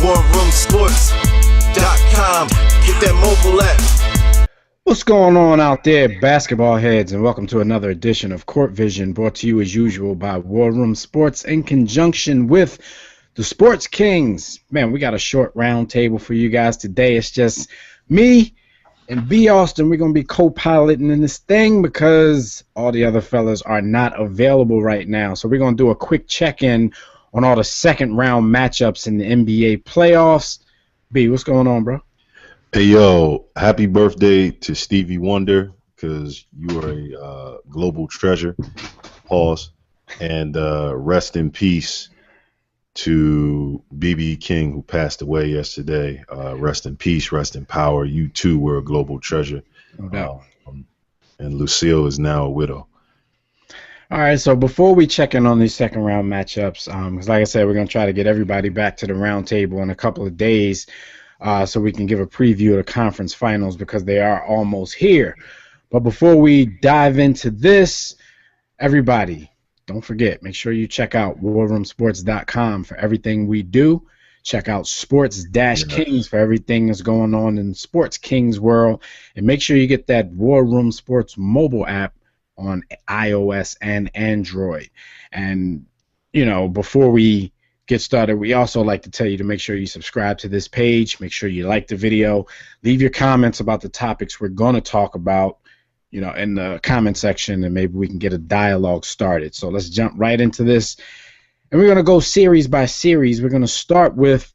WarRoomSports.com. Get that mobile app. What's going on out there, basketball heads, and welcome to another edition of Court Vision, brought to you as usual by War Room Sports in conjunction with the Sports Kings. Man, we got a short round table for you guys today. It's just me and B. Austin. We're going to be co-piloting in this thing because all the other fellas are not available right now. So we're going to do a quick check-in on all the second round matchups in the NBA playoffs. B, what's going on, bro? Hey, yo, happy birthday to Stevie Wonder, because you are a global treasure. Pause. And rest in peace to B.B. King, who passed away yesterday. Rest in peace, rest in power. You, too, were a global treasure. No doubt. And Lucille is now a widow. All right, so before we check in on these second round matchups, because like I said, we're going to try to get everybody back to the round table in a couple of days. So we can give a preview of the conference finals because they are almost here. But before we dive into this, everybody, don't forget, make sure you check out warroomsports.com for everything we do. Check out Sports-Kings for everything that's going on in Sports Kings world. And make sure you get that War Room Sports mobile app on iOS and Android. And, you know, before we get started, we also like to tell you to make sure you subscribe to this page, make sure you like the video, leave your comments about the topics we're going to talk about, you know, in the comment section, and maybe we can get a dialogue started. So let's jump right into this, and we're going to go series by series. We're going to start with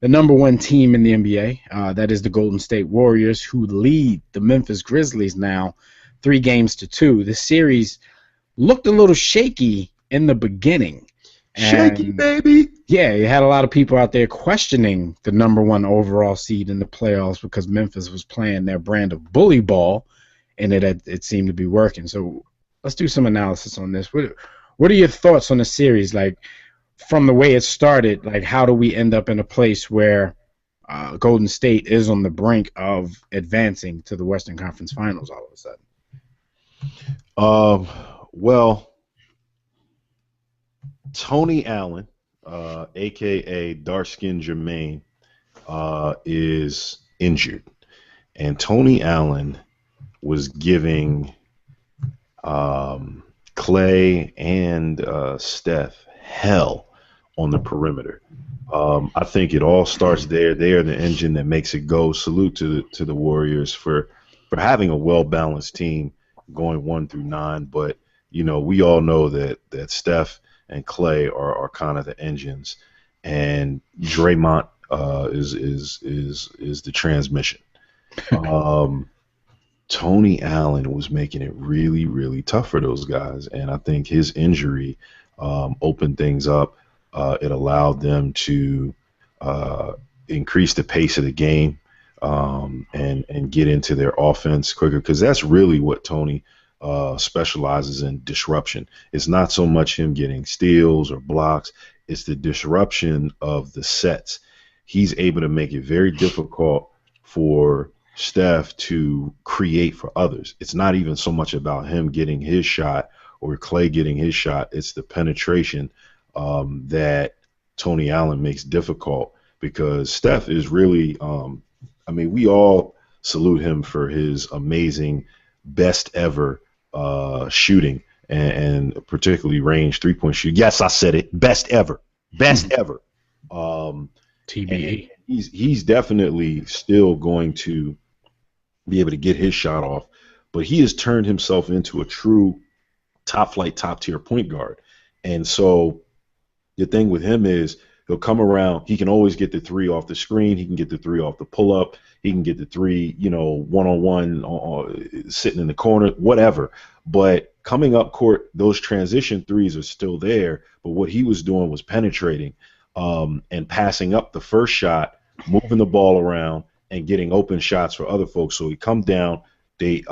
the number one team in the NBA, that is the Golden State Warriors, who lead the Memphis Grizzlies now 3-2. This series looked a little shaky in the beginning. Shaky, baby. Yeah, you had a lot of people out there questioning the number one overall seed in the playoffs because Memphis was playing their brand of bully ball, and it seemed to be working. So let's do some analysis on this. What are your thoughts on the series? Like, from the way it started, like, how do we end up in a place where Golden State is on the brink of advancing to the Western Conference Finals all of a sudden? Well, Tony Allen, a.k.a. Dark-Skinned Jermaine, is injured. And Tony Allen was giving Clay and Steph hell on the perimeter. I think it all starts there. They are the engine that makes it go. Salute to the Warriors for having a well-balanced team going 1 through 9. But, you know, we all know that Steph and Clay are kind of the engines, and Draymond is the transmission. Tony Allen was making it really, really tough for those guys, and I think his injury opened things up. It allowed them to increase the pace of the game and get into their offense quicker, because that's really what Tony specializes in, disruption. It's not so much him getting steals or blocks, it's the disruption of the sets. He's able to make it very difficult for Steph to create for others. It's not even so much about him getting his shot or Clay getting his shot. It's the penetration that Tony Allen makes difficult, because Steph is really, I mean, we all salute him for his amazing best ever shooting and particularly range 3-point shooting. Yes, I said it. Best ever. Best ever. TBE. He's definitely still going to be able to get his shot off, but he has turned himself into a true top flight, top tier point guard. And so the thing with him is he'll come around. He can always get the three off the screen. He can get the three off the pull up. He can get the three, you know, one-on-one, sitting in the corner, whatever. But coming up court, those transition threes are still there. But what he was doing was penetrating and passing up the first shot, moving the ball around, and getting open shots for other folks. So he come down, they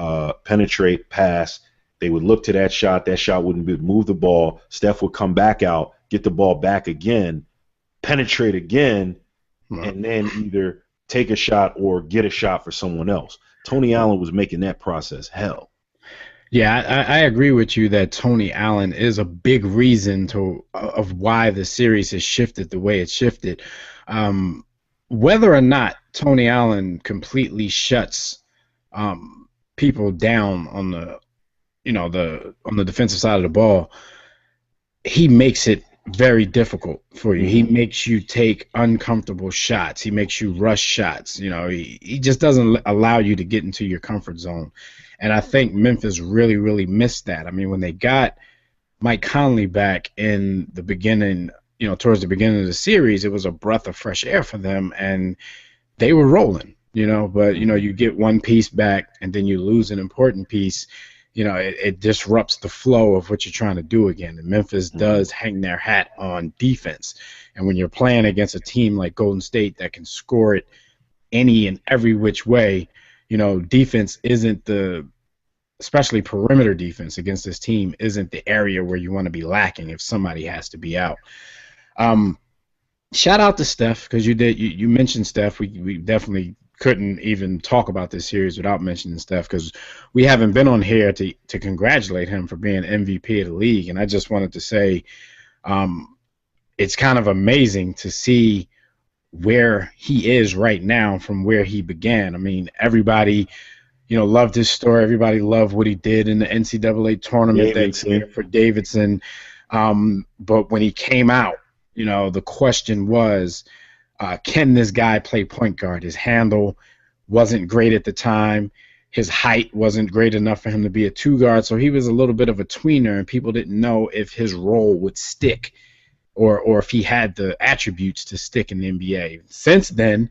penetrate, pass. They would look to that shot. That shot wouldn't be move the ball. Steph would come back out, get the ball back again, penetrate again, and then either take a shot or get a shot for someone else. Tony Allen was making that process hell. Yeah, I agree with you that Tony Allen is a big reason of why the series has shifted the way it shifted. whether or not Tony Allen completely shuts people down on the on the defensive side of the ball, he makes it very difficult for you. He makes you take uncomfortable shots. He makes you rush shots. He just doesn't allow you to get into your comfort zone. And I think Memphis really, really missed that. I mean, when they got Mike Conley back in the beginning, towards the beginning of the series, it was a breath of fresh air for them, and they were rolling, but, you get one piece back and then you lose an important piece. It disrupts the flow of what you're trying to do again. And Memphis does hang their hat on defense. And when you're playing against a team like Golden State that can score it any and every which way, defense isn't especially perimeter defense against this team isn't the area where you want to be lacking if somebody has to be out. Shout out to Steph, because you mentioned Steph. We definitely couldn't even talk about this series without mentioning Steph, because we haven't been on here to congratulate him for being MVP of the league. And I just wanted to say it's kind of amazing to see where he is right now from where he began. I mean, everybody, loved his story. Everybody loved what he did in the NCAA tournament that year for Davidson. But when he came out, the question was, can this guy play point guard? His handle wasn't great at the time. His height wasn't great enough for him to be a two guard, so he was a little bit of a tweener, and people didn't know if his role would stick or if he had the attributes to stick in the NBA. Since then,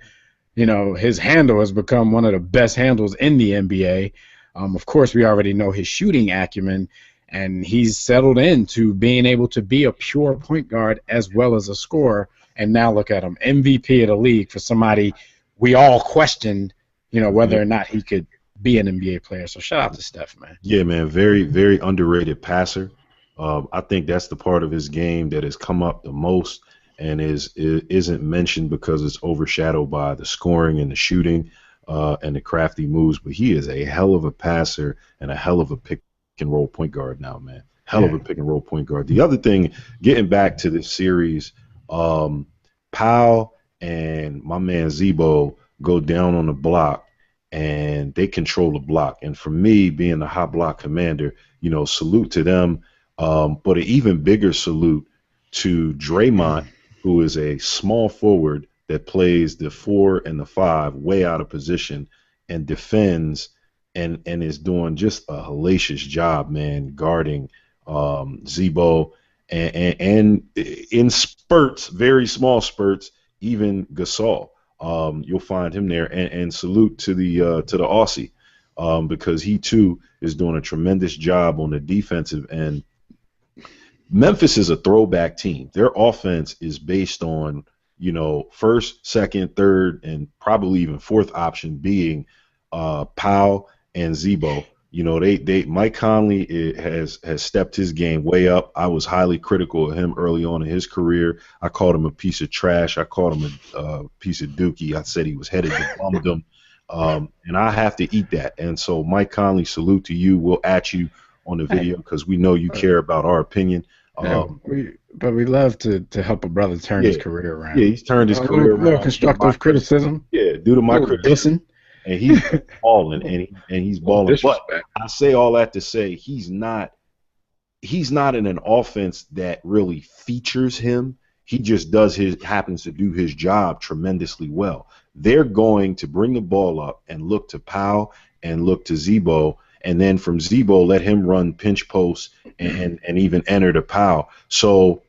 his handle has become one of the best handles in the NBA. Of course, we already know his shooting acumen, and he's settled into being able to be a pure point guard as well as a scorer. And now look at him, MVP of the league for somebody we all questioned, whether or not he could be an NBA player. So shout out to Steph, man. Yeah, man, very, very underrated passer. I think that's the part of his game that has come up the most and isn't mentioned because it's overshadowed by the scoring and the shooting and the crafty moves. But he is a hell of a passer and a hell of a pick and roll point guard now, man. Hell of a pick and roll point guard. The other thing, getting back to this series, Powell and my man Z-Bo go down on the block and they control the block. And for me, being a high block commander, salute to them. But an even bigger salute to Draymond, who is a small forward that plays the 4 and the 5 way out of position and defends and is doing just a hellacious job, man, guarding Z-Bo. And in spurts, very small spurts, even Gasol, you'll find him there. And salute to the Aussie, because he too is doing a tremendous job on the defensive end. Memphis is a throwback team. Their offense is based on first, second, third, and probably even fourth option being Powell and Z-Bo. Mike Conley has stepped his game way up. I was highly critical of him early on in his career. I called him a piece of trash. I called him a piece of dookie. I said he was headed to bummed him. And I have to eat that. And so, Mike Conley, salute to you. We'll at you on the video because we know you care about our opinion. But we love to help a brother turn his career around. Yeah, he's turned his career around. Little constructive criticism. Yeah, due to my criticism. And he's balling, and he's balling. But I say all that to say he's not in an offense that really features him. He just happens to do his job tremendously well. They're going to bring the ball up and look to Powell and look to Z-Bo, and then from Z-Bo let him run pinch posts and even enter to Powell. So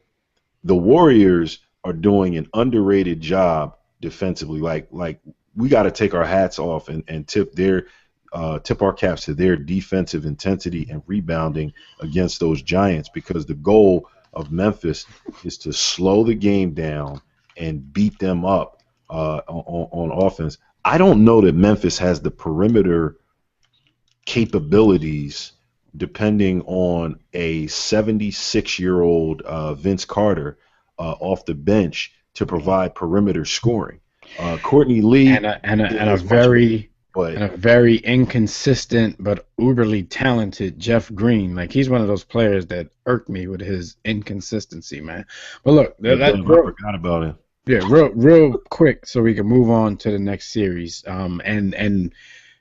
the Warriors are doing an underrated job defensively. Like we got to take our hats off and tip our caps to their defensive intensity and rebounding against those Giants, because the goal of Memphis is to slow the game down and beat them up on offense. I don't know that Memphis has the perimeter capabilities, depending on a 76-year-old Vince Carter off the bench, to provide perimeter scoring. Courtney Lee and a very inconsistent but uberly talented Jeff Green. Like, he's one of those players that irked me with his inconsistency, man. But look, I forgot about him. Yeah, real quick, so we can move on to the next series. And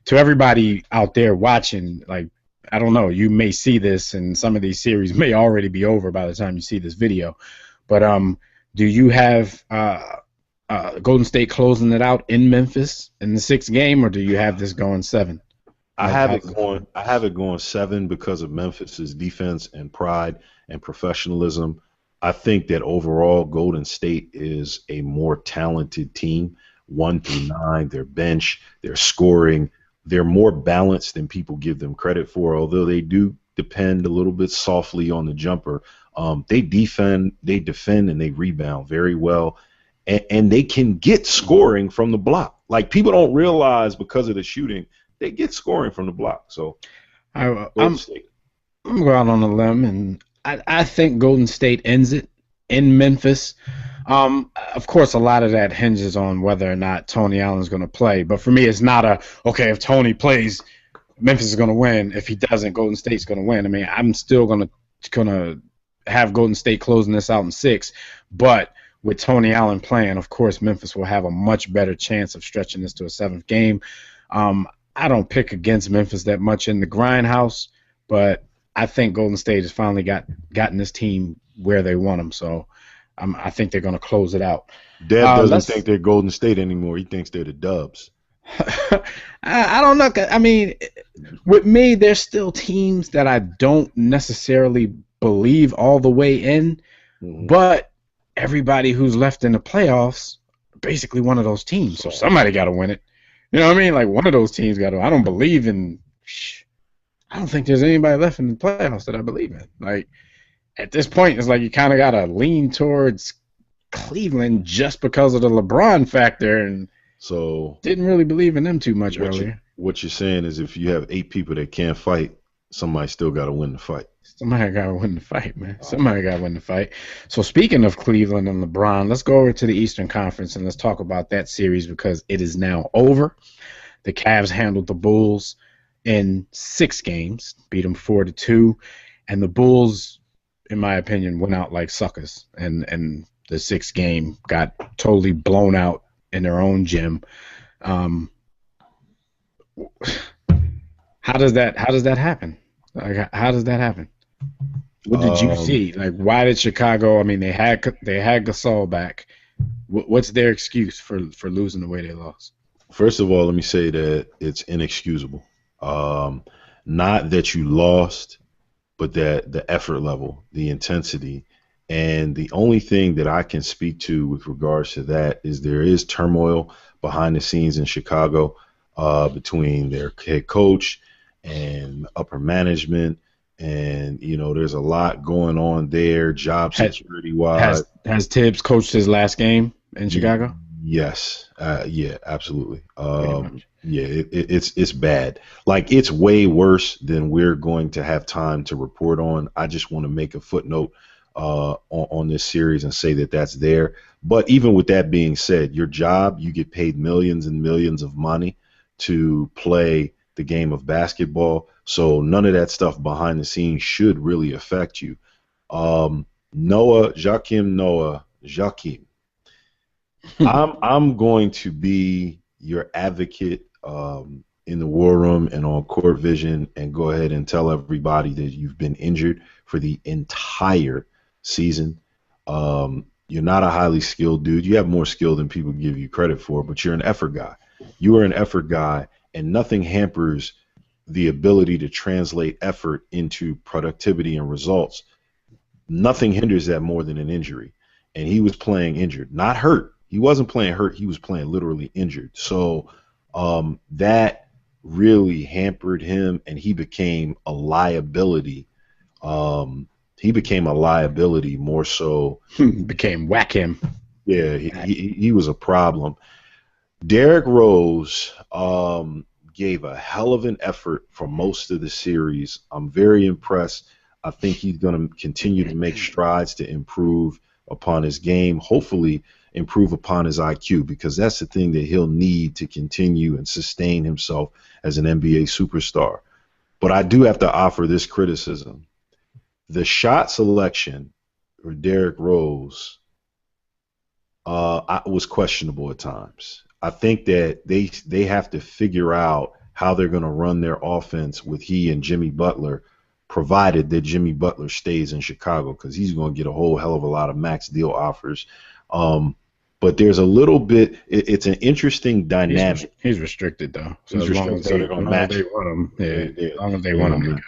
to everybody out there watching, like, I don't know, you may see this, and some of these series may already be over by the time you see this video. But do you have Golden State closing it out in Memphis in the sixth game, or do you have this going 7? I have it going. I have it going 7 because of Memphis's defense and pride and professionalism. I think that overall Golden State is a more talented team. 1 through 9, their bench, their scoring, they're more balanced than people give them credit for. Although they do depend a little bit softly on the jumper, they defend, and they rebound very well, and they can get scoring from the block. Like, people don't realize because of the shooting, they get scoring from the block. So I'm going out on a limb, and I think Golden State ends it in Memphis. Of course, a lot of that hinges on whether or not Tony Allen's going to play. But for me, it's not okay, if Tony plays, Memphis is going to win. If he doesn't, Golden State's going to win. I mean, I'm still going to have Golden State closing this out in 6. But with Tony Allen playing, of course, Memphis will have a much better chance of stretching this to a 7th game. I don't pick against Memphis that much in the grindhouse, but I think Golden State has finally gotten this team where they want them. So I think they're going to close it out. Deb doesn't think they're Golden State anymore. He thinks they're the Dubs. I don't know. I mean, with me, there's still teams that I don't necessarily believe all the way in, but everybody who's left in the playoffs are basically one of those teams. So somebody got to win it. You know what I mean? Like, one of those teams got to. I don't believe in. I don't think there's anybody left in the playoffs that I believe in. Like, at this point, it's like you kind of got to lean towards Cleveland just because of the LeBron factor, and so didn't really believe in them too much earlier. What you're saying is, if you have 8 people that can't fight, somebody still got to win the fight. Somebody got to win the fight, man. Somebody got to win the fight. So speaking of Cleveland and LeBron, let's go over to the Eastern Conference and let's talk about that series because it is now over. The Cavs handled the Bulls in 6 games, beat them 4-2, and the Bulls, in my opinion, went out like suckers. And the 6th game got totally blown out in their own gym. How does that happen? Like, how does that happen? What did you see? Like, why did Chicago? I mean, they had Gasol back. What's their excuse for losing the way they lost? First of all, let me say that it's inexcusable. Not that you lost, but that the effort level, the intensity, and the only thing that I can speak to with regards to that is there is turmoil behind the scenes in Chicago between their head coach and upper management. And, you know, there's a lot going on there, job security wise. Has Tibbs coached his last game in Chicago? Yes. Yeah, absolutely. Yeah, it's bad. Like, it's way worse than we're going to have time to report on. I just want to make a footnote on this series and say that that's there. But even with that being said, your job, you get paid millions and millions of money to play the game of basketball. So none of that stuff behind the scenes should really affect you. Joakim Noah. I'm going to be your advocate in the war room and on Court Vision and go ahead and tell everybody that you've been injured for the entire season. You're not a highly skilled dude. You have more skill than people give you credit for, but you're an effort guy. You are an effort guy, and nothing hampers the ability to translate effort into productivity and results. Nothing hinders that more than an injury. And he was playing injured, not hurt. He wasn't playing hurt. He was playing literally injured. So that really hampered him, and he became a liability. He became a liability more so. Became whack him. Yeah, he was a problem. Derrick Rose gave a hell of an effort for most of the series. I'm very impressed. I think he's going to continue to make strides to improve upon his game, hopefully improve upon his IQ, because that's the thing that he'll need to continue and sustain himself as an NBA superstar. But I do have to offer this criticism. The shot selection for Derrick Rose was questionable at times. I think that they have to figure out how they're going to run their offense with he and Jimmy Butler, provided that Jimmy Butler stays in Chicago, because he's going to get a whole hell of a lot of max deal offers. But there's a little bit. It's an interesting dynamic. He's restricted though, so He's as long restricted, so they're going to match. they want him, Yeah. as long as they want him.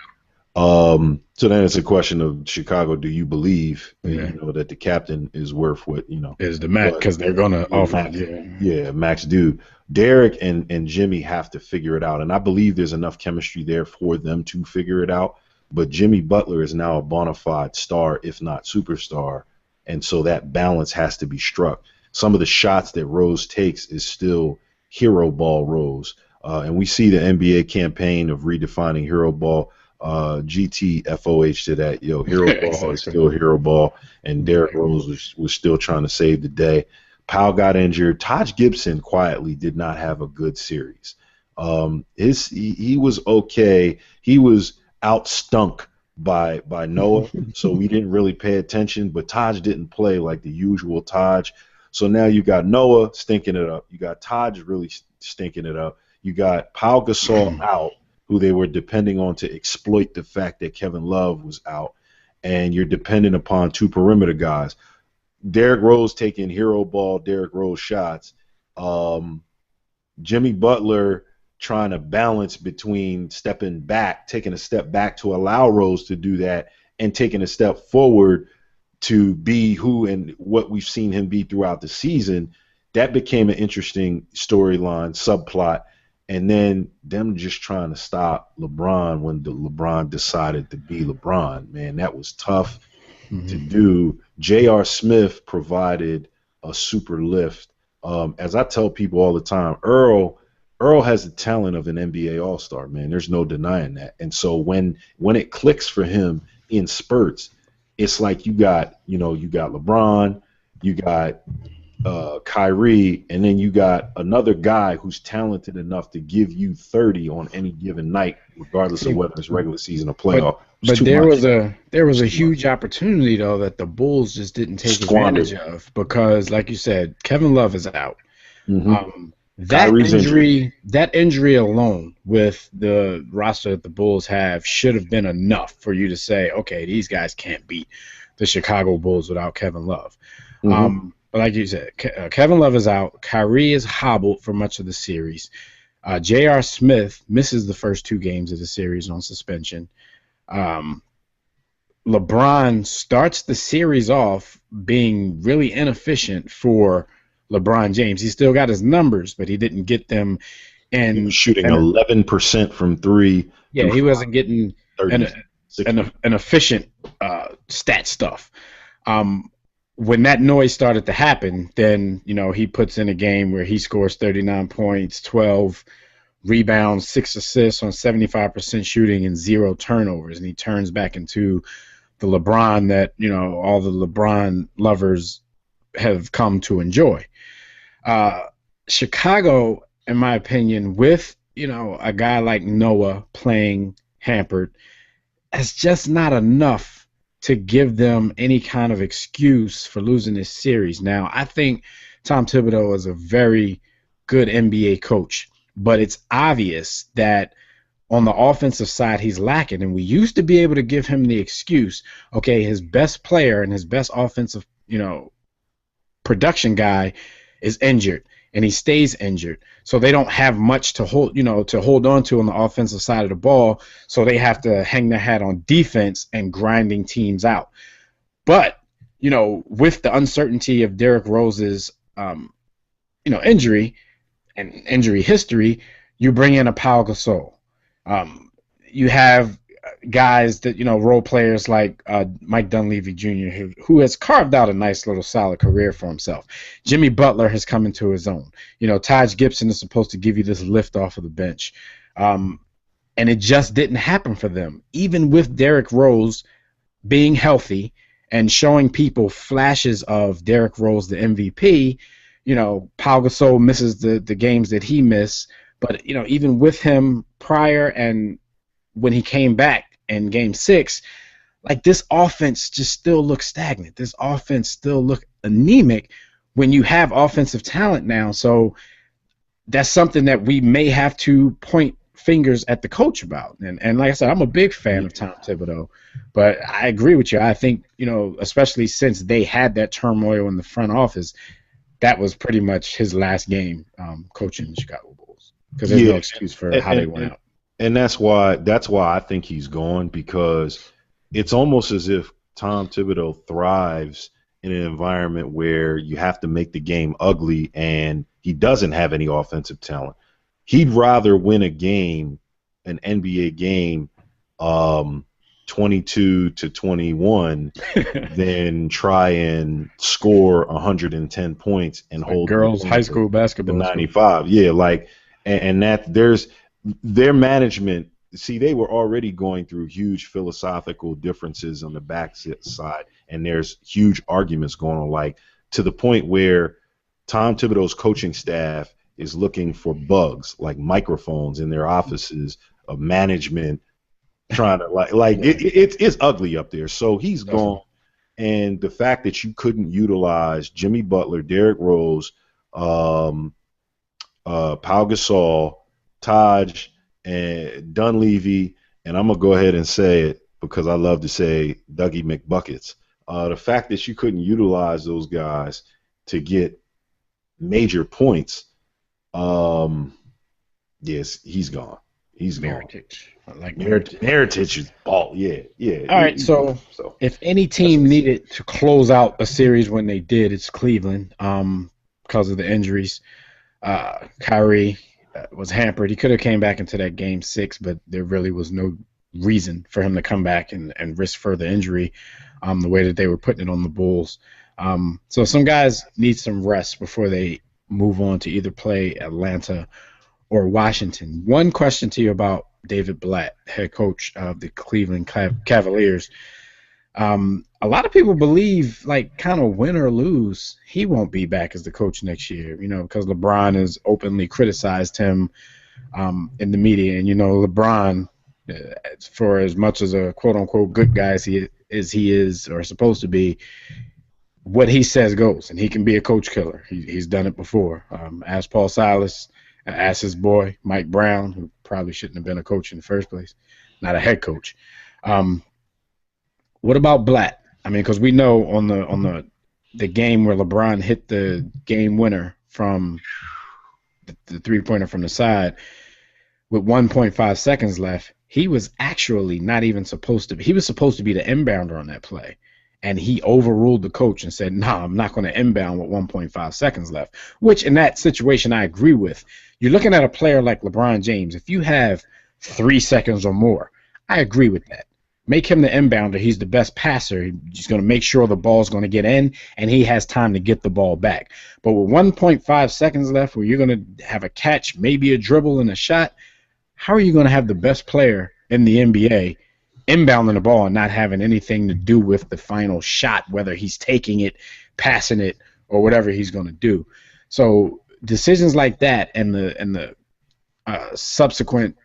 So then it's a question of Chicago. Do you believe Yeah. that the captain is worth what Is the max, because they're going to offer max, him. max due. Derek and Jimmy have to figure it out, and I believe there's enough chemistry there for them to figure it out. But Jimmy Butler is now a bona fide star, if not superstar, and so that balance has to be struck. Some of the shots that Rose takes is still hero ball Rose, and we see the NBA campaign of redefining hero ball. GTFOH to that, hero ball is still hero ball, and Derrick Rose was still trying to save the day. Powell got injured. Taj Gibson quietly did not have a good series. He was okay. He was outstunk by Noah, so we didn't really pay attention. But Taj didn't play like the usual Taj. So now you got Noah stinking it up. You got Taj really stinking it up. You got Pau Gasol out, who they were depending on to exploit the fact that Kevin Love was out, and you're dependent upon two perimeter guys. Derrick Rose taking hero ball, Derrick Rose shots. Jimmy Butler trying to balance between stepping back, taking a step back to allow Rose to do that, and taking a step forward to be who and what we've seen him be throughout the season. That became an interesting storyline, subplot. And then them just trying to stop LeBron when LeBron decided to be LeBron. Man, that was tough to do. J.R. Smith provided a super lift. As I tell people all the time, Earl has the talent of an NBA All-Star, man. There's no denying that. And so when it clicks for him in spurts, it's like you got LeBron, you got Kyrie, and then you got another guy who's talented enough to give you 30 on any given night, regardless of whether it's regular season or playoff. But there was a huge opportunity though that the Bulls just didn't take advantage of, because, like you said, Kevin Love is out. That injury alone with the roster that the Bulls have should have been enough for you to say, okay, these guys can't beat the Chicago Bulls without Kevin Love. Like you said, Kevin Love is out. Kyrie is hobbled for much of the series. J.R. Smith misses the first two games of the series on suspension. LeBron starts the series off being really inefficient for LeBron James. He still got his numbers, but he didn't get them. And he was shooting 11% from three. Yeah, he wasn't getting an efficient stat stuff. When that noise started to happen, then, he puts in a game where he scores 39 points, 12 rebounds, 6 assists on 75% shooting and 0 turnovers. And he turns back into the LeBron that, all the LeBron lovers have come to enjoy. Chicago, in my opinion, with, a guy like Noah playing hampered, is just not enough to give them any kind of excuse for losing this series. Now, I think Tom Thibodeau is a very good NBA coach, but it's obvious that on the offensive side he's lacking, and we used to be able to give him the excuse, okay, his best player and his best offensive, production guy is injured, and he stays injured. So they don't have much to hold on to on the offensive side of the ball. So they have to hang their hat on defense and grinding teams out. But, with the uncertainty of Derrick Rose's, injury and injury history, you bring in a Pau Gasol. You have guys that, role players like Mike Dunleavy Jr., who has carved out a nice little solid career for himself. Jimmy Butler has come into his own. Taj Gibson is supposed to give you this lift off of the bench. And it just didn't happen for them. Even with Derrick Rose being healthy and showing people flashes of Derrick Rose, the MVP, Pau Gasol misses the games that he missed. But, even with him prior and when he came back in Game 6, like, this offense just still looks stagnant. This offense still look anemic when you have offensive talent now. So that's something that we may have to point fingers at the coach about. And like I said, I'm a big fan of Tom Thibodeau, but I agree with you. I think, especially since they had that turmoil in the front office, that was pretty much his last game coaching the Chicago Bulls, because there's no excuse for how they went out. And that's why I think he's gone, because it's almost as if Tom Thibodeau thrives in an environment where you have to make the game ugly, and he doesn't have any offensive talent. He'd rather win a game, an NBA game, 22-21, than try and score 110 points and hold girls' high school basketball 95. Yeah, and that there's their management. See, they were already going through huge philosophical differences on the back side, and there's huge arguments going on, to the point where Tom Thibodeau's coaching staff is looking for bugs, like microphones in their offices of management, trying to it's ugly up there. So he's gone, and the fact that you couldn't utilize Jimmy Butler, Derrick Rose, Pau Gasol, Taj, and Dunleavy, and I'm gonna go ahead and say it because I love to say Dougie McBuckets. The fact that you couldn't utilize those guys to get major points, yes, he's gone. He's gone. Heritage is ball. Yeah. All right, so if any team needed to close out a series when they did, it's Cleveland, because of the injuries. Kyrie was hampered. He could have came back into that game 6, but there really was no reason for him to come back and risk further injury, the way that they were putting it on the Bulls. So some guys need some rest before they move on to either play Atlanta or Washington. One question to you about David Blatt, head coach of the Cleveland Cavaliers. A lot of people believe, kind of win or lose, he won't be back as the coach next year, because LeBron has openly criticized him in the media. And, LeBron, for as much as a quote-unquote good guy as he is or supposed to be, what he says goes, and he can be a coach killer. He's done it before. Ask Paul Silas, ask his boy, Mike Brown, who probably shouldn't have been a coach in the first place, not a head coach. What about Blatt? I mean, because we know on the game where LeBron hit the game winner from the three-pointer from the side with 1.5 seconds left, he was actually not even supposed to be. He was supposed to be the inbounder on that play, and he overruled the coach and said, "No, I'm not going to inbound with 1.5 seconds left," which in that situation I agree with. You're looking at a player like LeBron James. If you have 3 seconds or more, I agree with that. Make him the inbounder. He's the best passer. He's going to make sure the ball's going to get in, and he has time to get the ball back. But with 1.5 seconds left, where you're going to have a catch, maybe a dribble and a shot, how are you going to have the best player in the NBA inbounding the ball and not having anything to do with the final shot, whether he's taking it, passing it, or whatever he's going to do? So decisions like that and the subsequent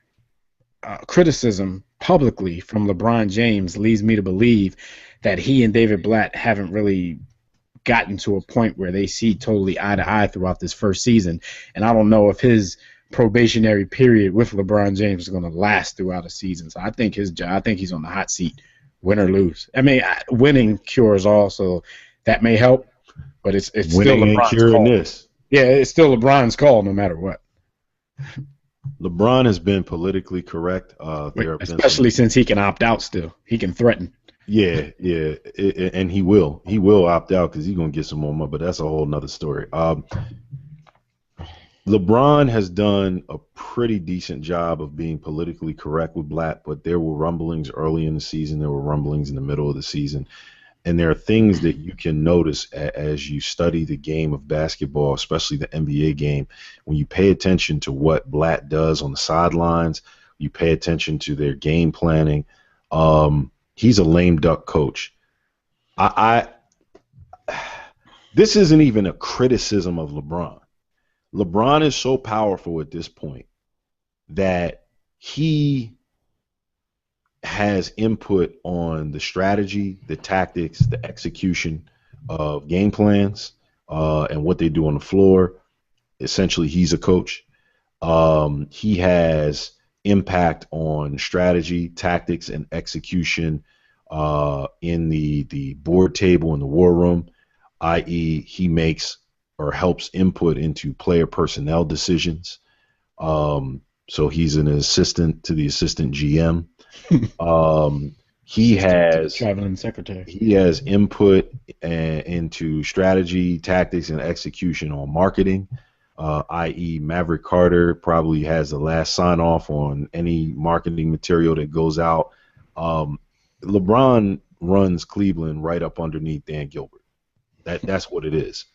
criticism publicly from LeBron James leads me to believe that he and David Blatt haven't really gotten to a point where they see totally eye to eye throughout this first season. And I don't know if his probationary period with LeBron James is going to last throughout a season. So I think he's on the hot seat, win or lose. I mean, winning cures all, so that may help, but it's still LeBron's call. This. Yeah, it's still LeBron's call no matter what. LeBron has been politically correct. Especially since he can opt out still. He can threaten. Yeah, and he will. He will opt out because he's going to get some more money, but that's a whole nother story. LeBron has done a pretty decent job of being politically correct with Blatt, but there were rumblings early in the season. There were rumblings in the middle of the season. And there are things that you can notice as you study the game of basketball, especially the NBA game. When you pay attention to what Blatt does on the sidelines, you pay attention to their game planning. He's a lame duck coach. This isn't even a criticism of LeBron. LeBron is so powerful at this point that he has input on the strategy, the tactics, the execution of game plans, and what they do on the floor. Essentially, he's a coach. He has impact on strategy, tactics, and execution in the board table in the war room, i.e., he makes or helps input into player personnel decisions. So he's an assistant to the assistant GM. He has traveling secretary. He has input into strategy, tactics, and execution on marketing. I.e., Maverick Carter probably has the last sign off on any marketing material that goes out. LeBron runs Cleveland right up underneath Dan Gilbert. That's what it is.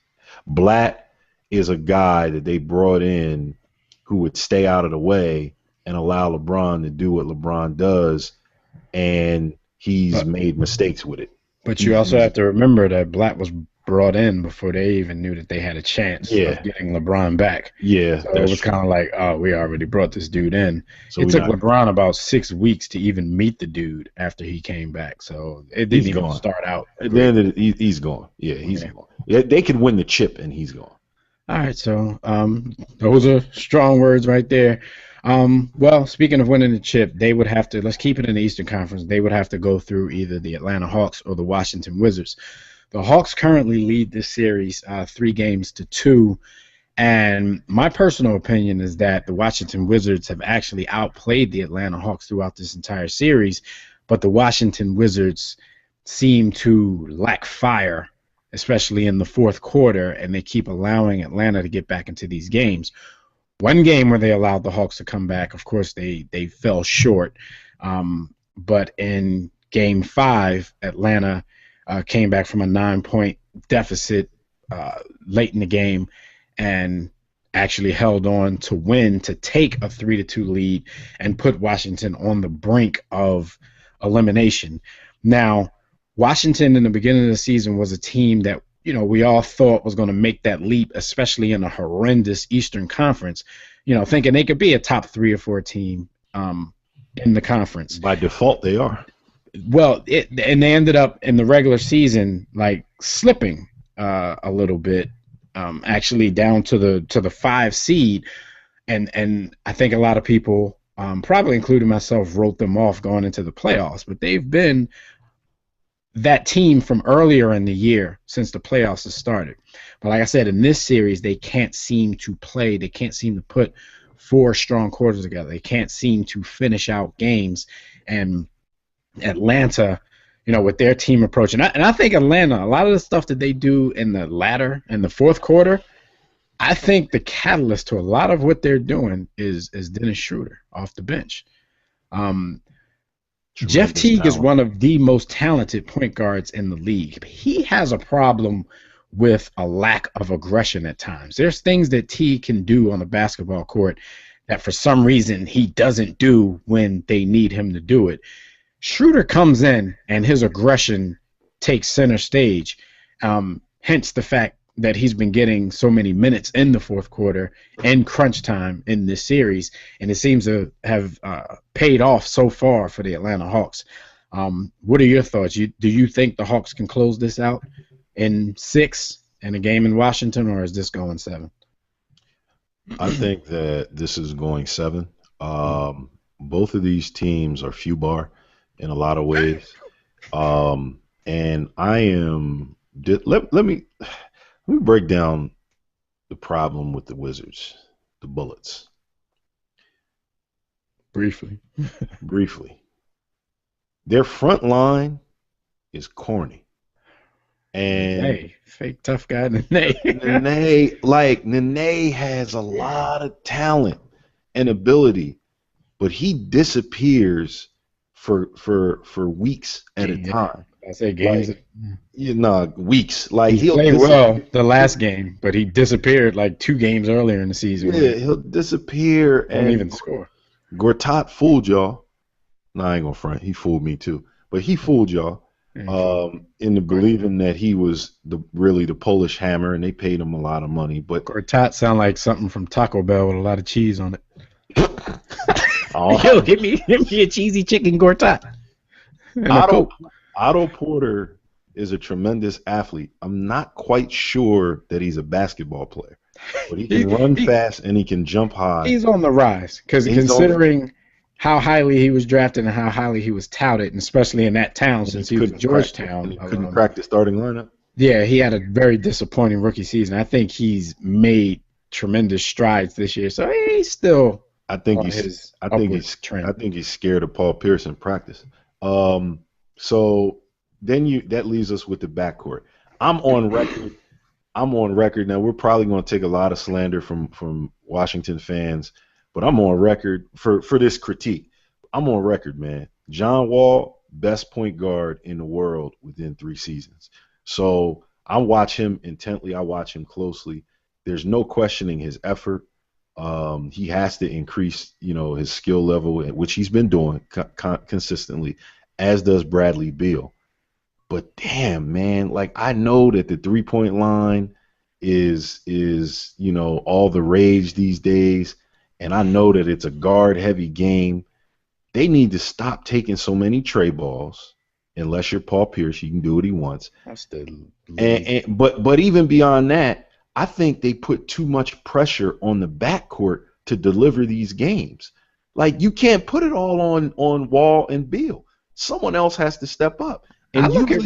Blatt is a guy that they brought in who would stay out of the way and allow LeBron to do what LeBron does, and he's made mistakes with it. But you also have to remember that Blatt was brought in before they even knew that they had a chance of getting LeBron back. Yeah, so it was kind of like, oh, we already brought this dude in. So it took LeBron about 6 weeks to even meet the dude after he came back. So it didn't even start out. At the end of he's gone. Yeah, he's gone. Yeah, they could win the chip, and he's gone. All right, so those are strong words right there. Well, speaking of winning the chip, they would have to, let's keep it in the Eastern Conference, they would have to go through either the Atlanta Hawks or the Washington Wizards. The Hawks currently lead this series 3-2, and my personal opinion is that the Washington Wizards have actually outplayed the Atlanta Hawks throughout this entire series, but the Washington Wizards seem to lack fire, especially in the fourth quarter, and they keep allowing Atlanta to get back into these games. One game where they allowed the Hawks to come back, of course, they fell short. But in Game 5, Atlanta came back from a 9-point deficit late in the game and actually held on to win, to take a 3-2 lead and put Washington on the brink of elimination. Now, Washington in the beginning of the season was a team that, you know, we all thought was going to make that leap, especially in a horrendous Eastern Conference, you know, thinking they could be a top 3 or 4 team in the conference. By default, they are. Well, and they ended up in the regular season like slipping a little bit, actually down to the 5 seed, and I think a lot of people, probably including myself, wrote them off going into the playoffs. But they've been that team from earlier in the year since the playoffs have started. But like I said, in this series, they can't seem to play. They can't seem to put 4 strong quarters together. They can't seem to finish out games. And Atlanta, you know, with their team approach, and I think Atlanta, a lot of the stuff that they do in the fourth quarter, I think the catalyst to a lot of what they're doing is Dennis Schroeder off the bench. Jeff Teague is one of the most talented point guards in the league. He has a problem with a lack of aggression at times. There's things that Teague can do on the basketball court that for some reason he doesn't do when they need him to do it. Schroeder comes in and his aggression takes center stage, hence the fact that he's been getting so many minutes in the fourth quarter and crunch time in this series, and it seems to have paid off so far for the Atlanta Hawks. What are your thoughts? Do you think the Hawks can close this out in 6 in a game in Washington, or is this going 7? I think that this is going 7. Both of these teams are few bar in a lot of ways, and I am let me break down the problem with the Wizards, the Bullets. Briefly. Their front line is corny. And hey, fake tough guy Nene. Nene has a lot of talent and ability, but he disappears for weeks at a time. I say games. Weeks. Like he played well the last game, but he disappeared like 2 games earlier in the season. Yeah, he'll disappear and don't even score. Gortat fooled y'all. No, I ain't gonna front. He fooled me too, but he fooled y'all into believing that he was really the Polish Hammer, and they paid him a lot of money. But Gortat sound like something from Taco Bell with a lot of cheese on it. Oh. Yo, give me a cheesy chicken Gortat. Otto Porter is a tremendous athlete. I'm not quite sure that he's a basketball player, but he can run fast and he can jump high. He's on the rise because considering how highly he was drafted and how highly he was touted, and especially in that town since he was Georgetown. He couldn't crack the starting lineup. Yeah, he had a very disappointing rookie season. I think he's made tremendous strides this year, so he's still. I think he's scared of Paul Pierce in practice. So then that leaves us with the backcourt. I'm on record now. We're probably going to take a lot of slander from Washington fans, but I'm on record for this critique. I'm on record, man. John Wall, best point guard in the world within 3 seasons. So I watch him intently. I watch him closely. There's no questioning his effort. He has to increase, his skill level, which he's been doing consistently, as does Bradley Beal. But damn, man, like I know that the 3-point line is all the rage these days, and I know that it's a guard-heavy game. They need to stop taking so many tray balls. Unless you're Paul Pierce, he can do what he wants. But even beyond that, I think they put too much pressure on the backcourt to deliver these games. Like you can't put it all on Wall and Beal. Someone else has to step up. And I look at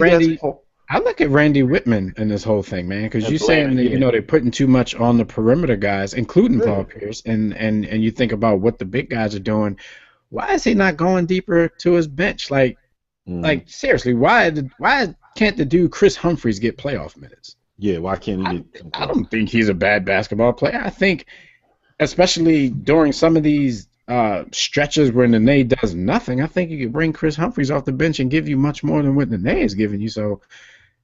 Randy Whitman in this whole thing, man, because you're saying that they're putting too much on the perimeter guys, including Paul Pierce, and you think about what the big guys are doing. Why is he not going deeper to his bench? Like seriously, why can't the dude Chris Humphries get playoff minutes? Yeah, why can't he get? I don't think he's a bad basketball player. I think, especially during some of these stretches where Nene does nothing, I think you could bring Chris Humphries off the bench and give you much more than what Nene is giving you. So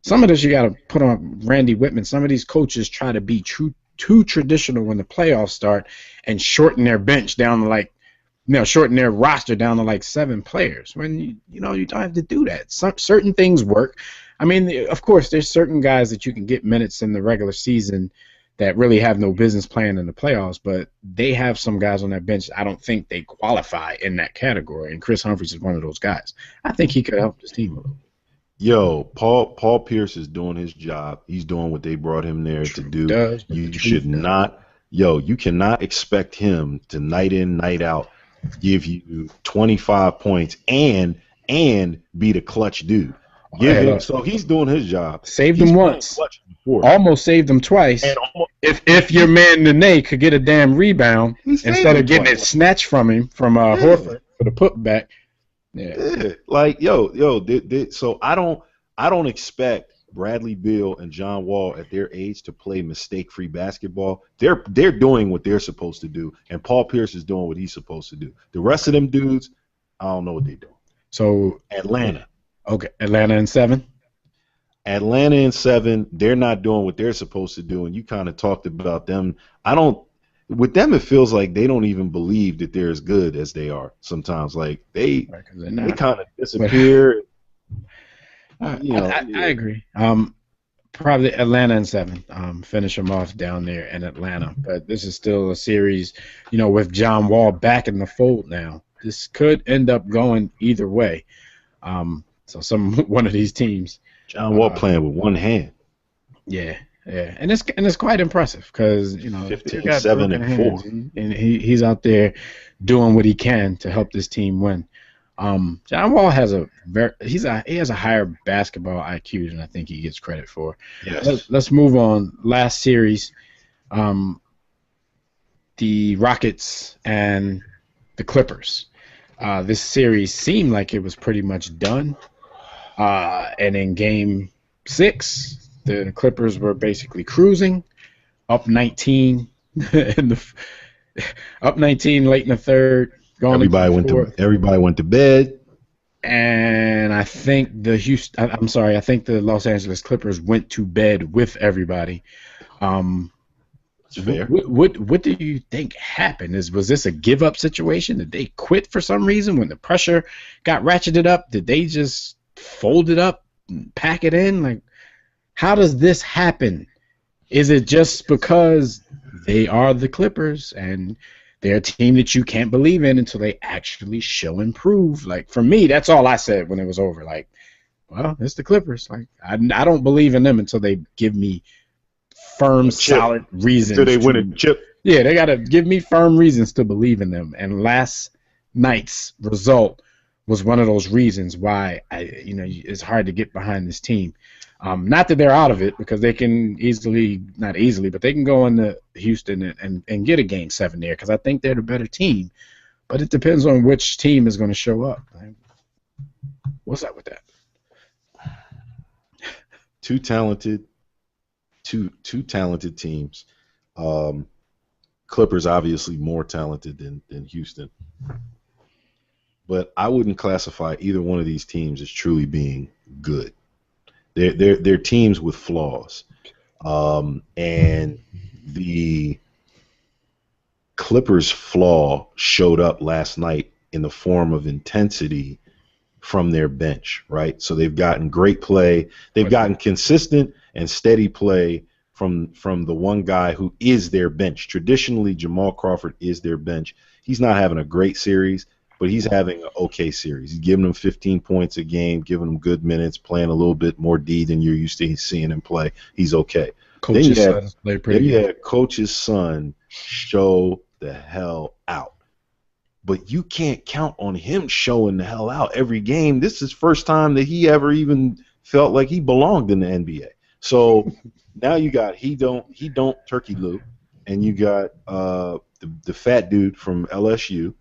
some of this you got to put on Randy Whitman. Some of these coaches try to be too traditional when the playoffs start and shorten their bench down to shorten their roster down to 7 players when you don't have to do that. Certain things work. I mean, of course, there's certain guys that you can get minutes in the regular season that really have no business playing in the playoffs, but they have some guys on that bench. I don't think they qualify in that category, and Chris Humphries is one of those guys. I think he could help this team a little. Yo, Paul Pierce is doing his job. He's doing what they brought him there to do. You cannot expect him to night in, night out give you 25 points and be the clutch dude. So he's doing his job. Saved him once. Almost saved him twice. If your man Nene could get a damn rebound instead of getting it snatched from him from Horford for the putback. Yeah. So I don't expect Bradley Beal and John Wall at their age to play mistake-free basketball. They're doing what they're supposed to do, and Paul Pierce is doing what he's supposed to do. The rest of them dudes, I don't know what they're doing. So Atlanta. Okay, Atlanta in 7. Atlanta in 7. They're not doing what they're supposed to do, and you kind of talked about them. With them, it feels like they don't even believe that they're as good as they are sometimes. Like they kind of disappear. I agree. Probably Atlanta in 7. Finish them off down there in Atlanta. But this is still a series, with John Wall back in the fold now. This could end up going either way. So one of these teams. John Wall playing with one hand. Yeah, and it's quite impressive because 7 and 4, and he's out there doing what he can to help this team win. John Wall has he has a higher basketball IQ than I think he gets credit for. Yes. Let's move on. Last series, the Rockets and the Clippers. This series seemed like it was pretty much done. And in Game 6, the Clippers were basically cruising, up 19 up 19 late in the third. Everybody went to bed. And I think I think the Los Angeles Clippers went to bed with everybody. That's fair. What do you think happened? Was this a give up situation? Did they quit for some reason when the pressure got ratcheted up? Did they just fold it up and pack it in? Like, how does this happen? Is it just because they are the Clippers and they're a team that you can't believe in until they actually show and prove? Like, for me, that's all I said when it was over. Like, Well, it's the Clippers. Like I don't believe in them until they give me firm, solid reasons. Until they win a chip. Yeah, they got to give me firm reasons to believe in them. And last night's result was one of those reasons why it's hard to get behind this team. Not that they're out of it, because they can not easily, but they can go into Houston and get a Game 7 there, because I think they're the better team. But it depends on which team is going to show up. What's up with that? Two talented teams. Clippers obviously more talented than Houston. But I wouldn't classify either one of these teams as truly being good. They're teams with flaws. And the Clippers' flaw showed up last night in the form of intensity from their bench, right? So they've gotten great play. They've gotten consistent and steady play from the one guy who is their bench. Traditionally, Jamal Crawford is their bench. He's not having a great series, but he's having an okay series. He's giving them 15 points a game, giving them good minutes, playing a little bit more D than you're used to seeing him play. He's okay. Coach's son played pretty good. Yeah, Coach's son show the hell out. But you can't count on him showing the hell out every game. This is the first time that he ever even felt like he belonged in the NBA. So now you got he don't Turkey Lou, and you got the fat dude from LSU,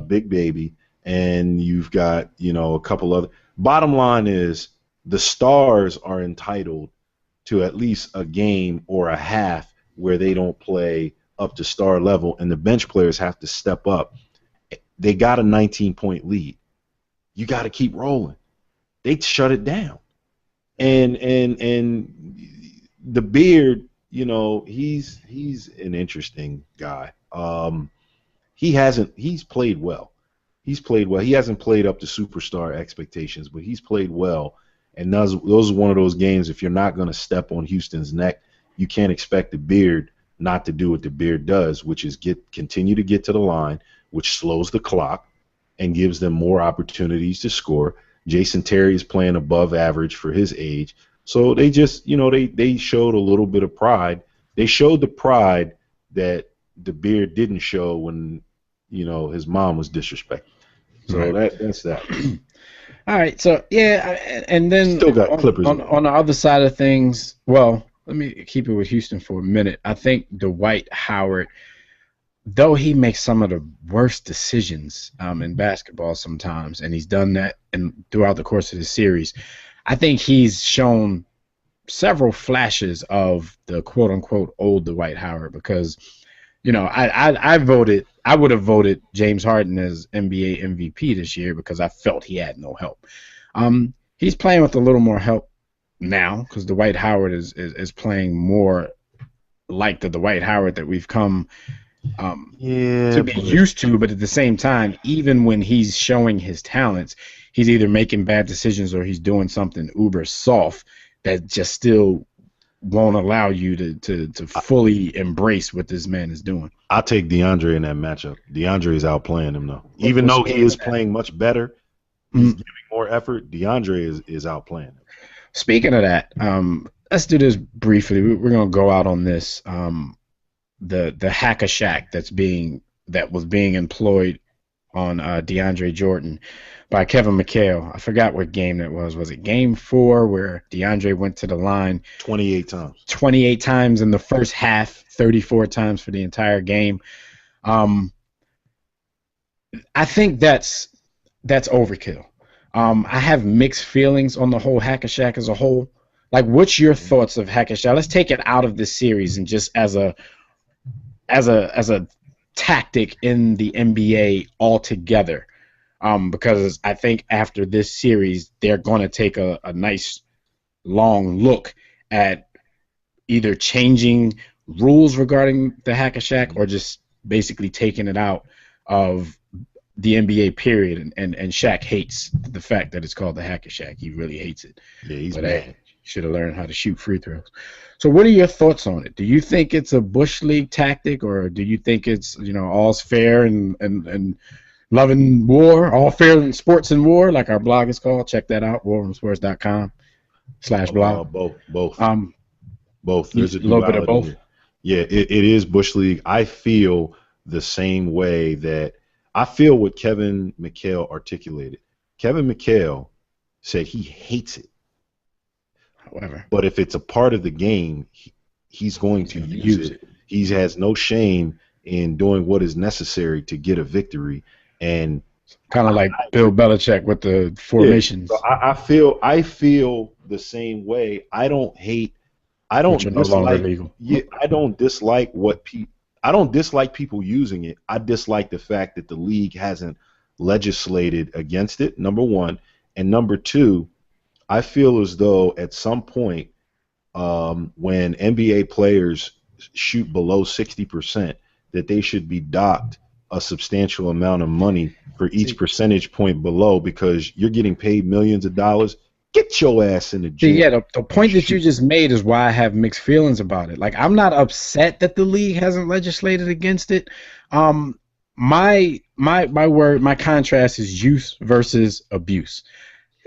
Big Baby, and you've got a couple other. Bottom line is the stars are entitled to at least a game or a half where they don't play up to star level, and the bench players have to step up. They got a 19-point lead. You got to keep rolling. They shut it down. And the Beard, he's an interesting guy. He's played well. He hasn't played up to superstar expectations, but he's played well. And those are one of those games, if you're not going to step on Houston's neck, you can't expect the Beard not to do what the Beard does, which is continue to get to the line, which slows the clock and gives them more opportunities to score. Jason Terry is playing above average for his age. So they just, they showed a little bit of pride. They showed the pride that the Beard didn't show when, his mom was disrespected. So right. That's that. All right. So, yeah, and then still got Clippers on the other side of things, well, let me keep it with Houston for a minute. I think Dwight Howard, though he makes some of the worst decisions in basketball sometimes, and he's done that throughout the course of the series, I think he's shown several flashes of the quote-unquote old Dwight Howard because, I would have voted James Harden as NBA MVP this year because I felt he had no help. He's playing with a little more help now because Dwight Howard is playing more like the Dwight Howard that we've come to be used to, but at the same time, even when he's showing his talents, he's either making bad decisions or he's doing something uber soft that just still won't allow you to fully embrace what this man is doing. I'll take DeAndre in that matchup. DeAndre is outplaying him, though. Even though he is playing much better, he's giving more effort, DeAndre is outplaying him. Speaking of that, let's do this briefly. We're going to go out on this. The hack-a-shack that was being employed on DeAndre Jordan by Kevin McHale. I forgot what game that was. Was it game 4 where DeAndre went to the line 28 times? 28 times in the first half, 34 times for the entire game. I think that's overkill. I have mixed feelings on the whole hack-a-shack as a whole. Like, what's your thoughts of hack-a-shack? Let's take it out of this series and just as a tactic in the NBA altogether, because I think after this series they're going to take a nice long look at either changing rules regarding the hack-a-shack or just basically taking it out of the NBA period. And Shaq hates the fact that it's called the hack-a-shack. He really hates it. Yeah, he's mad. Should have learned how to shoot free throws. So what are your thoughts on it? Do you think it's a Bush League tactic, or do you think it's all's fair and Loving War, All Fair in Sports and War, like our blog is called. Check that out, warroomsports.com/blog. Both. There's a little bit of both. duality. Yeah, it is Bush League. I feel the same way that I feel what Kevin McHale articulated. Kevin McHale said he hates it. However, but if it's a part of the game, he's going to use it. He has no shame in doing what is necessary to get a victory. And kind of like Bill Belichick with the formations. Yeah, so I feel the same way. I don't dislike people using it. I dislike the fact that the league hasn't legislated against it, number one. And number two, I feel as though at some point when NBA players shoot below 60%, that they should be docked a substantial amount of money for each percentage point below, because you're getting paid millions of dollars. Get your ass in the gym. Yeah, the point that you just made is why I have mixed feelings about it. Like, I'm not upset that the league hasn't legislated against it. My contrast is use versus abuse.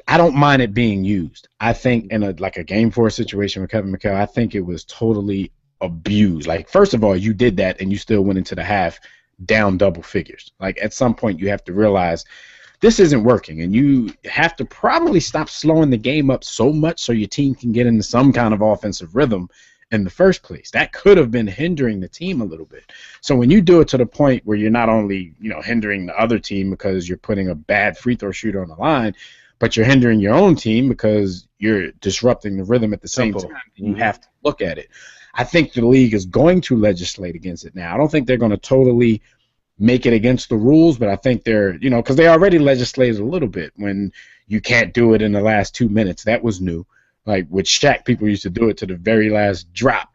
I don't mind it being used. I think in a Game 4 situation with Kevin McHale, I think it was totally abused. Like, first of all, you did that and you still went into the half down double figures. Like, at some point you have to realize this isn't working, and you have to probably stop slowing the game up so much so your team can get into some kind of offensive rhythm in the first place. That could have been hindering the team a little bit. So when you do it to the point where you're not only, hindering the other team because you're putting a bad free throw shooter on the line, but you're hindering your own team because you're disrupting the rhythm at the same time. You have to look at it. I think the league is going to legislate against it now. I don't think they're going to totally make it against the rules, but I think they're, because they already legislated a little bit when you can't do it in the last 2 minutes. That was new. Like with Shaq, people used to do it to the very last drop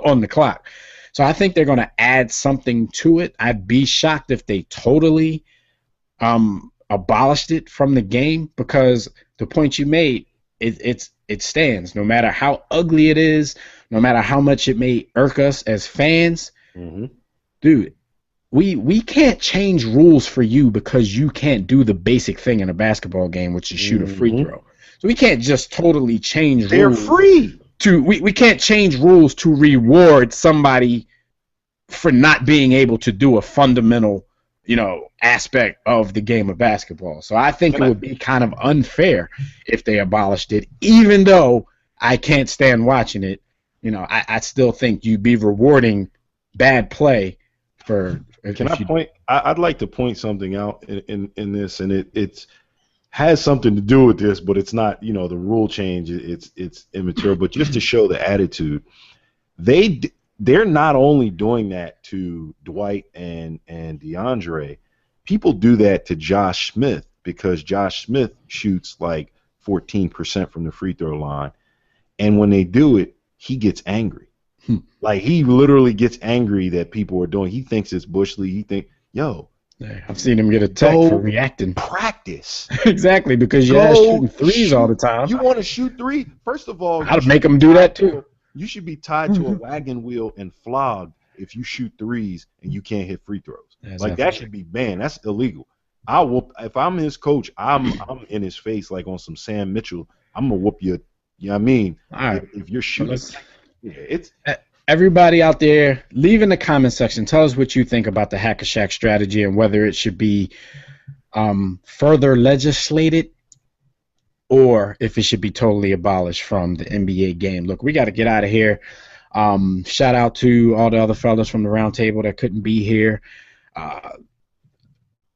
on the clock. So I think they're going to add something to it. I'd be shocked if they totally abolished it from the game, because the point you made, it stands. No matter how ugly it is, no matter how much it may irk us as fans, dude, we can't change rules for you because you can't do the basic thing in a basketball game, which is shoot a free throw. So we can't just totally change rules. They're free. We can't change rules to reward somebody for not being able to do a fundamental, aspect of the game of basketball. So I think it would be kind of unfair if they abolished it, even though I can't stand watching it. I still think you'd be rewarding bad play for. I'd like to point something out in this, and it has something to do with this, but it's not, the rule change. It's immaterial, but just to show the attitude, they're not only doing that to Dwight and DeAndre. People do that to Josh Smith because Josh Smith shoots like 14% from the free throw line, and when they do it, he gets angry. Like, he literally gets angry that people are doing. He thinks it's Bush League. He think, I've seen him get attacked for reacting. Practice. Exactly, because you're shooting threes all the time. You want to shoot three? First of all, I'd make them do that too. You should be tied to a wagon wheel and flogged if you shoot threes and you can't hit free throws. Like, that should be banned. That's illegal. If I'm his coach, I'm in his face like on some Sam Mitchell. I'm gonna whoop you. You know what I mean? All right. If you're shooting. Everybody out there, leave in the comment section. Tell us what you think about the Hack a Shaq strategy and whether it should be further legislated or if it should be totally abolished from the NBA game. Look, we got to get out of here. Shout out to all the other fellas from the round table that couldn't be here.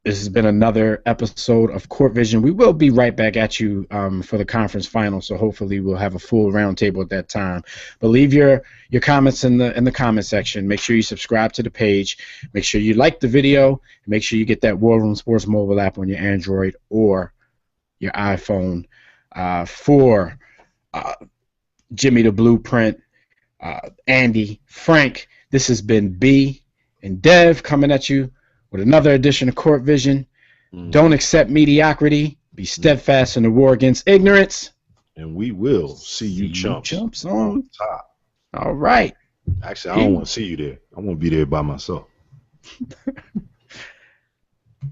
This has been another episode of Court Vision. We will be right back at you for the conference final, so hopefully we'll have a full roundtable at that time. But leave your comments in the comment section. Make sure you subscribe to the page. Make sure you like the video. Make sure you get that War Room Sports mobile app on your Android or your iPhone. For Jimmy the Blueprint, Andy, Frank, this has been B and Dev coming at you with another edition of Court Vision. Don't accept mediocrity. Be steadfast in the war against ignorance. And we will see you chumps on top. All right. Actually, I don't want to see you there. I want to be there by myself.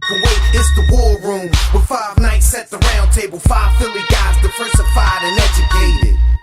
Kuwait is the war room with 5 nights at the round table. 5 Philly guys diversified and educated.